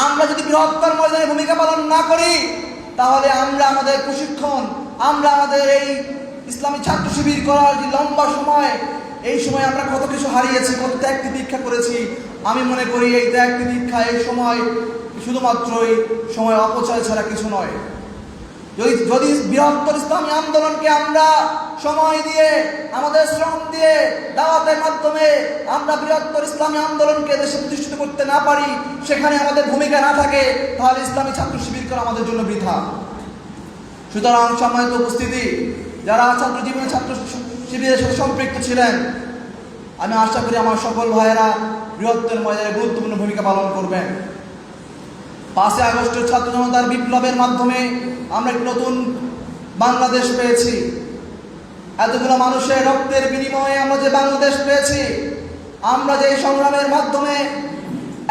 আমরা যদি বৃহত্তর ময়দানে ভূমিকা পালন না করি, তাহলে আমরা আমাদের প্রশিক্ষণ, আমরা আমাদের এই ইসলামী ছাত্র শিবির করার যে লম্বা সময়, এই সময় আমরা কত কিছু হারিয়েছি, কত ত্যাগ তিতিক্ষা করেছি। আমি মনে করি এই ত্যাগ তিতিক্ষা, এই সময় শুধুমাত্রই সময় অপচয় ছাড়া কিছু নয়। যদি বৃহত্তর ইসলামী আন্দোলনকে আমরা সময় দিয়ে, আমাদের শ্রম দিয়ে, দাওয়াতের মাধ্যমে আমরা বৃহত্তর ইসলামী আন্দোলনকে দেশে প্রতিষ্ঠিত করতে না পারি, সেখানে আমাদের ভূমিকা না থাকে, তাহলে ইসলামী ছাত্র শিবির করা আমাদের জন্য বৃথা। সুতরাং সম্মানিত উপস্থিতি, যারা ছাত্র জীবনে ছাত্র শিবিরের সাথে সম্পৃক্ত ছিলেন, আমি আশা করি আমার সকল ভাইয়েরা বৃহত্তর ময়দানে গুরুত্বপূর্ণ ভূমিকা পালন করবেন। 5 আগস্টের ছাত্র জনতার বিপ্লবের মাধ্যমে আমরা একটি নতুন বাংলাদেশ পেয়েছি। এতগুলো মানুষের রক্তের বিনিময়ে আমরা যে বাংলাদেশ পেয়েছি, আমরা যে সংগ্রামের মাধ্যমে,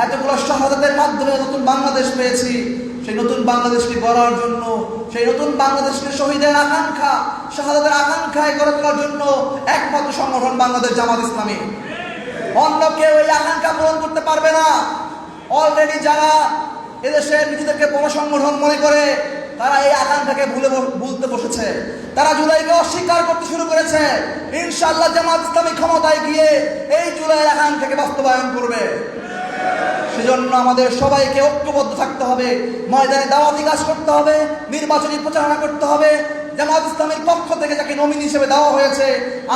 এতগুলো শাহাদাতের মাধ্যমে নতুন বাংলাদেশ পেয়েছি, সেই নতুন বাংলাদেশকে গড়ার জন্য, সেই নতুন বাংলাদেশকে শহীদের আকাঙ্ক্ষা, শাহাদাতের আকাঙ্ক্ষায় গড়ে তোলার জন্য একমাত্র সংগঠন বাংলাদেশ জামাত ইসলামী। অন্য কেউ এই আকাঙ্ক্ষা পূরণ করতে পারবে না। অলরেডি যারা এদেশের নিজেদেরকে বড় সংগঠন মনে করে, তারা এই আকাঙ্ক্ষাকে ভুলতে বসেছে। তারা জুলাইকে অস্বীকার করতে শুরু করেছে। ইনশাআল্লাহ জামাত ইসলামী ক্ষমতায় গিয়ে এই জুলাইয়ের আকাঙ্ক্ষাকে বাস্তবায়ন করবে। সেজন্য আমাদের সবাইকে ঐক্যবদ্ধ থাকতে হবে, ময়দানে দাওয়াতি কাজ করতে হবে, নির্বাচনী প্রচারণা করতে হবে। জামাত ইসলামের পক্ষ থেকে যাকে নমিনি হিসেবে দেওয়া হয়েছে,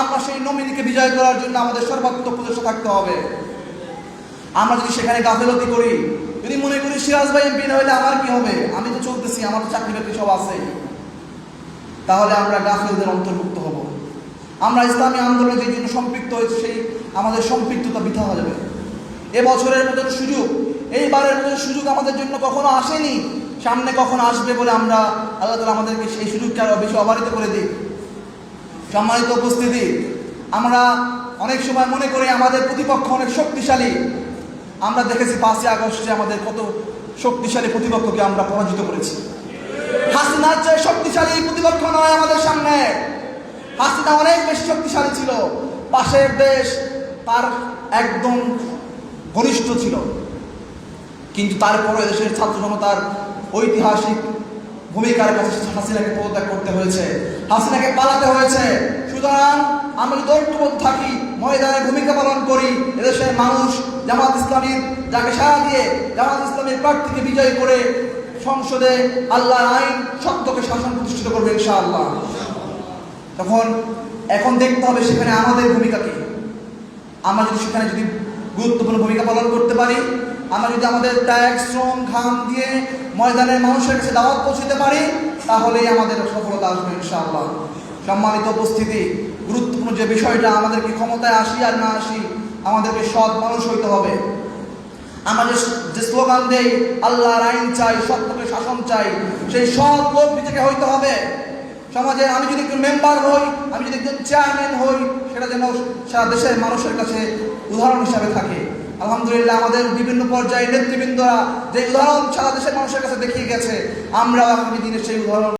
আমরা সেই নমিনিকে বিজয় করার জন্য আমাদের সর্বাত্মক প্রচেষ্টা থাকতে হবে। আমরা যদি সেখানে গাফেলতি করি, যদি মনে করি সিরাজ ভাই এমপি না হলে আমার কি হবে, আমি তো চলতেছি, আমার তো চাকরি বাকরি সব আছে, তাহলে আমরা গাফেলদের অন্তর্ভুক্ত হব। আমরা ইসলামী আন্দোলনে যে জন্য সম্পৃক্ত হয়েছে, সেই আমাদের সম্পৃক্ততা বৃথা হয়ে যাবে। এবছরের মতন সুযোগ, এইবারের মতন সুযোগ আমাদের জন্য কখনো আসেনি, সামনে কখন আসবে বলে আমরা আল্লাহ তাআলা আমাদেরকে সেই সুযোগকে আরো বেশি অবারিত করে দিই। সম্মানিত উপস্থিতি, আমরা অনেক সময় মনে করি আমাদের প্রতিপক্ষ অনেক শক্তিশালী। আমরা দেখেছি 5 আগস্টে আমাদের কত শক্তিশালী প্রতিপক্ষকে আমরা পরাজিত করেছি। হাসিনার চেয়ে শক্তিশালী প্রতিপক্ষ নয় আমাদের সামনে। হাসিনা অনেক বেশি শক্তিশালী ছিল, পাশের দেশ তার একদম ঘনিষ্ঠ ছিল, কিন্তু তারপরে দেশের ছাত্র জনতার ঐতিহাসিক ভূমিকার কাছে হাসিনাকে পদত্যাগ করতে হয়েছে, হাসিনাকে পালাতে হয়েছে। সুতরাং আমরা যদি ঐক্যবদ্ধ থাকি, ময়দানে ভূমিকা পালন করি, এদেশের মানুষ জামাত ইসলামীর যাকে সাড়া দিয়ে জামাত ইসলামীর প্রার্থীকে বিজয় করে সংসদে আল্লাহর আইন সত্যকে শাসন প্রতিষ্ঠিত করবে ইনশাআল্লাহ। এখন দেখতে হবে সেখানে আমাদের ভূমিকা কি। আমরা যদি সেখানে গুরুত্বপূর্ণ ভূমিকা পালন করতে পারি, আমরা যদি আমাদের ত্যাগ, শ্রম, ঘাম দিয়ে ময়দানের মানুষের কাছে দাওয়াত পৌঁছতে পারি, তাহলেই আমাদের সফলতা আসবে ইনশাআল্লাহ। সম্মানিত উপস্থিতি, গুরুত্বপূর্ণ যে বিষয়টা, আমাদেরকে ক্ষমতায় আসি আর না আসি, আমাদেরকে সৎ মানুষ হইতে হবে। আমরা যে স্লোগান দেই, আল্লাহর আইন চাই, সত্যকে শাসন চাই, সেই সৎ লোক নিজেকে হইতে হবে। সমাজে আমি যদি একজন মেম্বার হই, আমি যদি একজন চেয়ারম্যান হই, সেটা যেন সারা দেশের মানুষের কাছে উদাহরণ হিসাবে থাকে। আলহামদুলিল্লাহ, আমাদের বিভিন্ন পর্যায়ে নেতৃবৃন্দরা যে উদাহরণ সারা দেশের মানুষের কাছে দেখিয়ে গেছে, আমরা আগামী দিনে সেই উদাহরণ